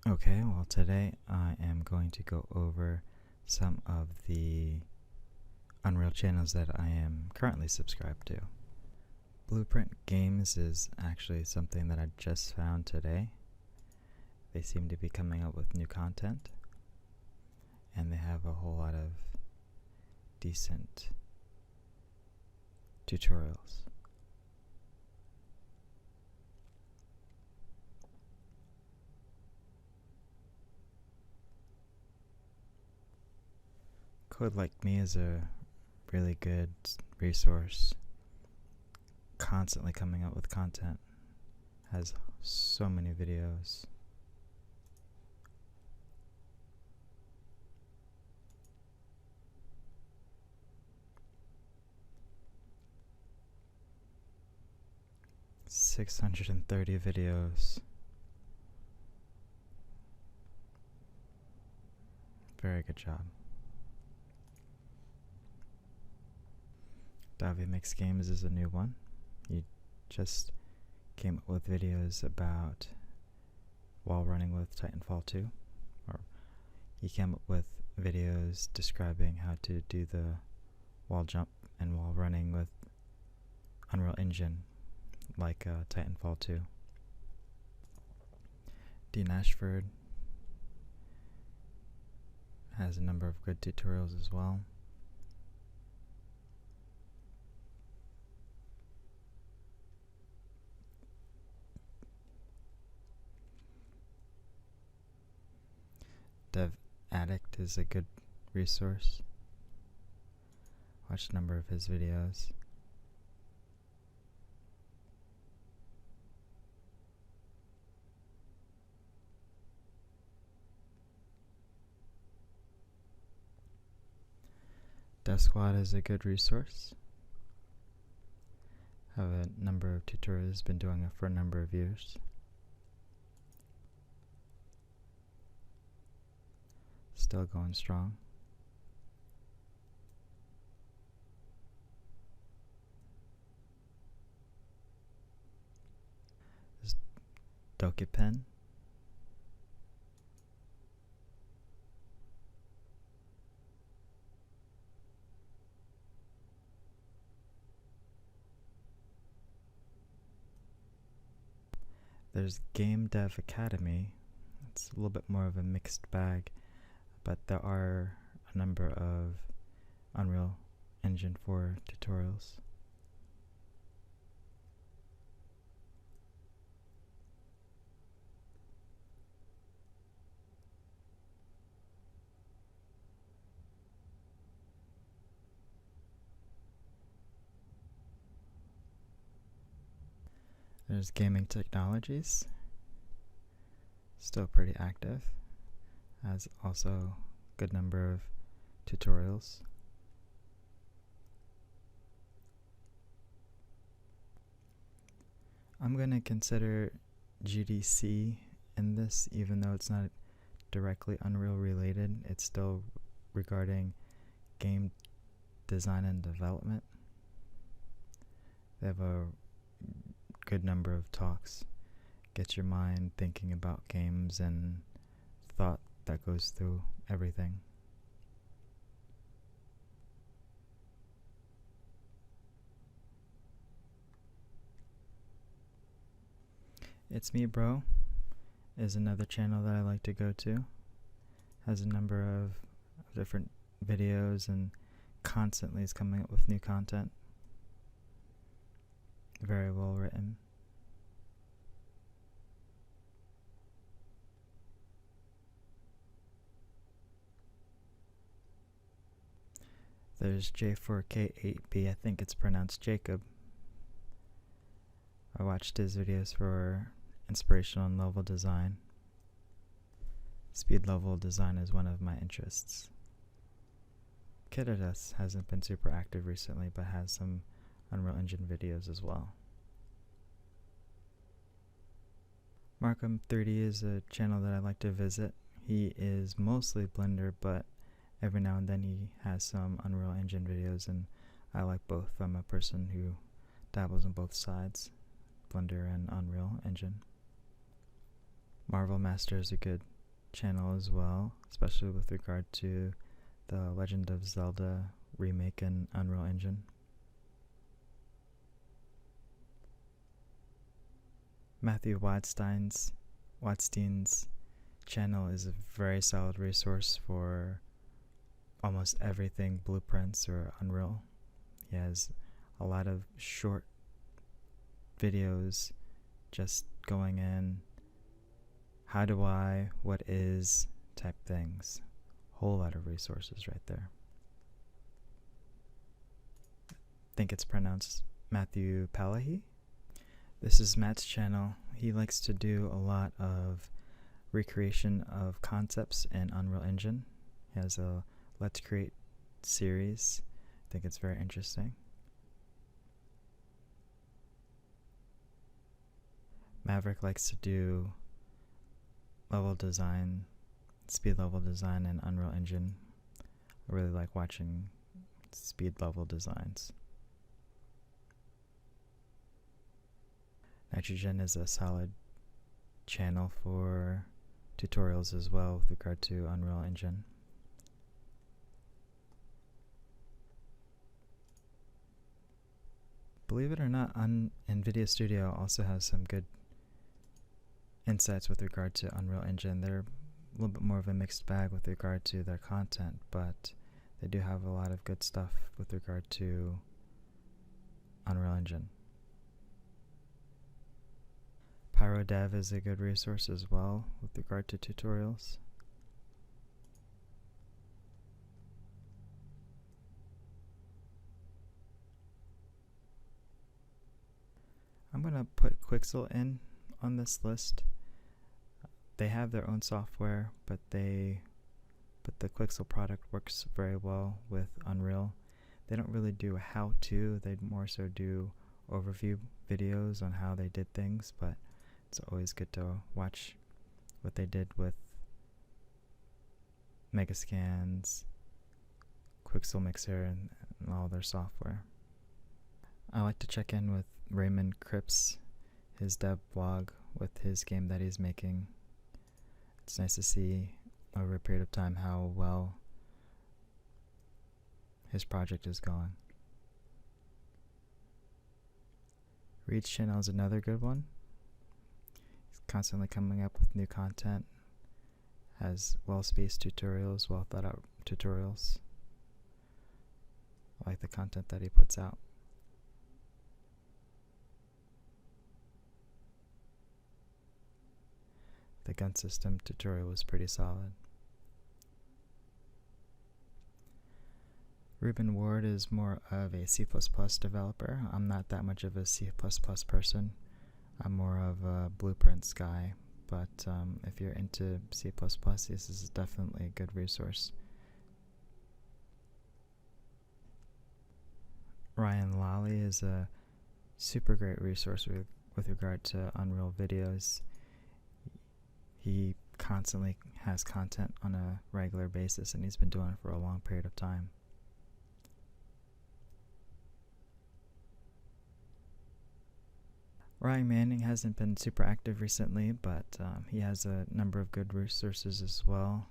Okay, well today I am going to go over some of the Unreal channels that I am currently subscribed to. Blueprint Games is actually something that I just found today. They seem to be coming up with new content, and they have a whole lot of decent tutorials. Code Like Me is a really good resource, constantly coming up with content, has so many videos. "630 videos. Very good job. Davie Makes Games is a new one. He just came up with videos about while running with Titanfall 2. Or he came up with videos describing how to do the wall jump and while running with Unreal Engine like Titanfall 2. Dean Ashford has a number of good tutorials as well. Addict is a good resource. Watch a number of his videos. Dev Squad is a good resource. Have a number of tutorials, been doing it for a number of years. Still going strong. There's Dokipen. There's Gaime Dev Academy. It's a little bit more of a mixed bag, but there are a number of Unreal Engine 4 tutorials. There's Gaming Technologies, still pretty active, has also a good number of tutorials. I'm going to consider GDC in this, even though it's not directly Unreal related. It's still regarding game design and development. They have a good number of talks. Get your mind thinking about games and thought that goes through everything. It's Me Bro is another channel that I like to go to. Has a number of different videos and constantly is coming up with new content. Very well written. There's J4K8B, I think it's pronounced Jacob. I watched his videos for inspiration on level design. Speed level design is one of my interests. KITATUS hasn't been super active recently, but has some Unreal Engine videos as well. Markom 3D is a channel that I like to visit. He is mostly Blender, but every now and then he has some Unreal Engine videos, and I like both. I'm a person who dabbles on both sides, Blender and Unreal Engine. Marvel Master is a good channel as well, especially with regard to the Legend of Zelda remake in Unreal Engine. Mathew Wadstein's channel is a very solid resource for almost everything Blueprints or Unreal. He has a lot of short videos just going in how do I, what is type things. Whole lot of resources right there. I think it's pronounced Mathew Palaje. This is Matt's channel. He likes to do a lot of recreation of concepts in Unreal Engine. He has a Let's Create series. I think it's very interesting. Maverick likes to do level design, speed level design in Unreal Engine. I really like watching speed level designs. Nitrogen is a solid channel for tutorials as well with regard to Unreal Engine. Believe it or not, NVIDIA Studio also has some good insights with regard to Unreal Engine. They're a little bit more of a mixed bag with regard to their content, but they do have a lot of good stuff with regard to Unreal Engine. Pyro Dev is a good resource as well with regard to tutorials. I'm going to put Quixel in on this list. They have their own software, but the Quixel product works very well with Unreal. They don't really do a how-to, they more so do overview videos on how they did things, but it's always good to watch what they did with Megascans, Quixel Mixer, and all their software. I like to check in with Raymond Cripps, his dev blog, with his game that he's making. It's nice to see over a period of time how well his project is going. Reids Channel is another good one. He's constantly coming up with new content, has well-spaced tutorials, well-thought-out tutorials. I like the content that he puts out. The gun system tutorial was pretty solid. Reuben Ward is more of a C++ developer. I'm not that much of a C++ person. I'm more of a Blueprints guy, but if you're into C++, this is definitely a good resource. Laley is a super great resource with regard to Unreal videos. He constantly has content on a regular basis, and he's been doing it for a long period of time. Ryan Manning hasn't been super active recently, but he has a number of good resources as well.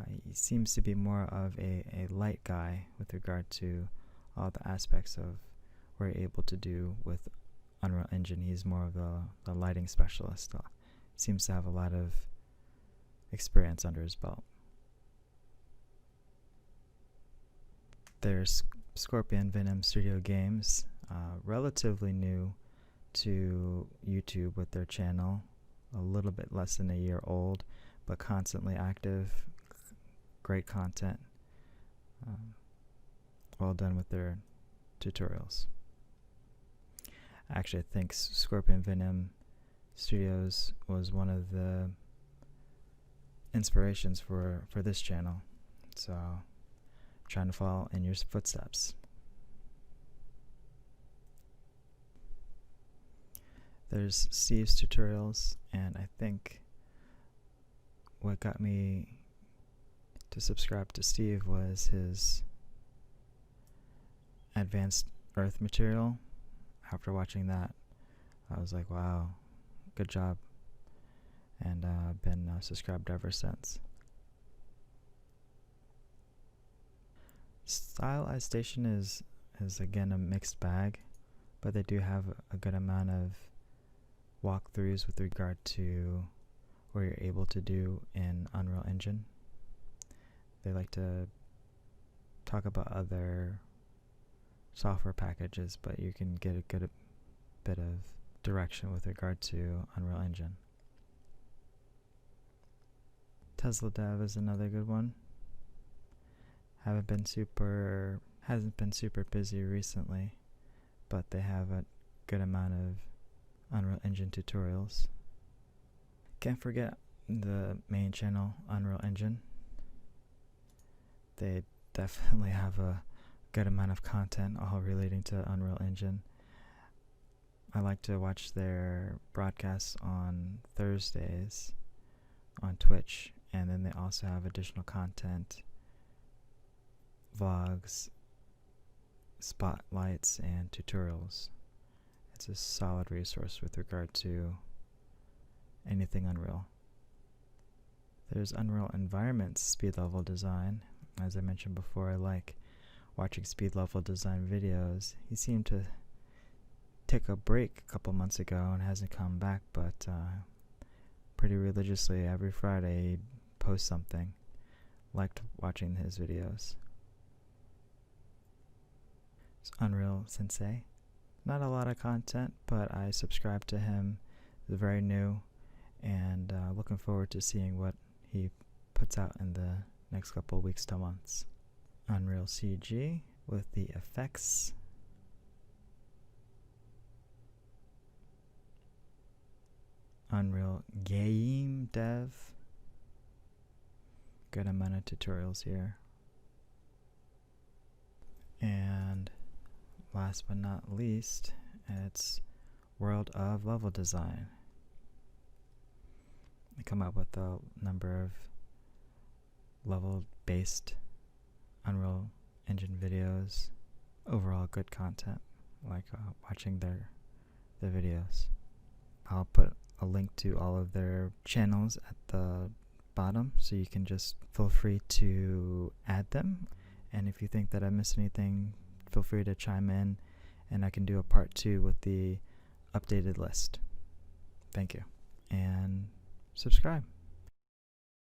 He seems to be more of a light guy with regard to all the aspects of what you're able to do with Unreal Engine. He's more of the lighting specialist. Seems to have a lot of experience under his belt. There's Scorpion Venom Studio Games, relatively new to YouTube with their channel, a little bit less than a year old, but constantly active, great content, well done with their tutorials. Actually, I think Scorpion Venom Studios was one of the inspirations for this channel, so trying to follow in your footsteps. There's Steve's tutorials, and I think what got me to subscribe to Steve was his Advanced Earth material. After watching that, I was like, wow, good job. And and been subscribed ever since. Stylized Station is again a mixed bag, but they do have a good amount of walkthroughs with regard to what you're able to do in Unreal Engine. They like to talk about other software packages, but you can get a good bit of direction with regard to Unreal Engine. Tesla Dev is another good one. Hasn't been super busy recently, but they have a good amount of Unreal Engine tutorials. Can't forget the main channel, Unreal Engine. They definitely have a good amount of content all relating to Unreal Engine. I like to watch their broadcasts on Thursdays on Twitch, and then they also have additional content, vlogs, spotlights, and tutorials. It's a solid resource with regard to anything Unreal. There's Unreal Environments speed level design. As I mentioned before, I like watching speed level design videos. He seemed to take a break a couple months ago and hasn't come back, but pretty religiously every Friday he'd post something. Liked watching his videos. It's Unreal Sensei. Not a lot of content, but I subscribe to him. He's very new, and looking forward to seeing what he puts out in the next couple of weeks to months. Unreal CG with the effects. Unreal Gaime Dev. Good amount of tutorials here. And last but not least, it's World of Level Design. They come up with a number of level-based Unreal Engine videos. Overall good content. Like watching their videos. I'll put a link to all of their channels at the bottom, so you can just feel free to add them. And if you think that I missed anything, feel free to chime in, and I can do a part 2 with the updated list. Thank you. And subscribe.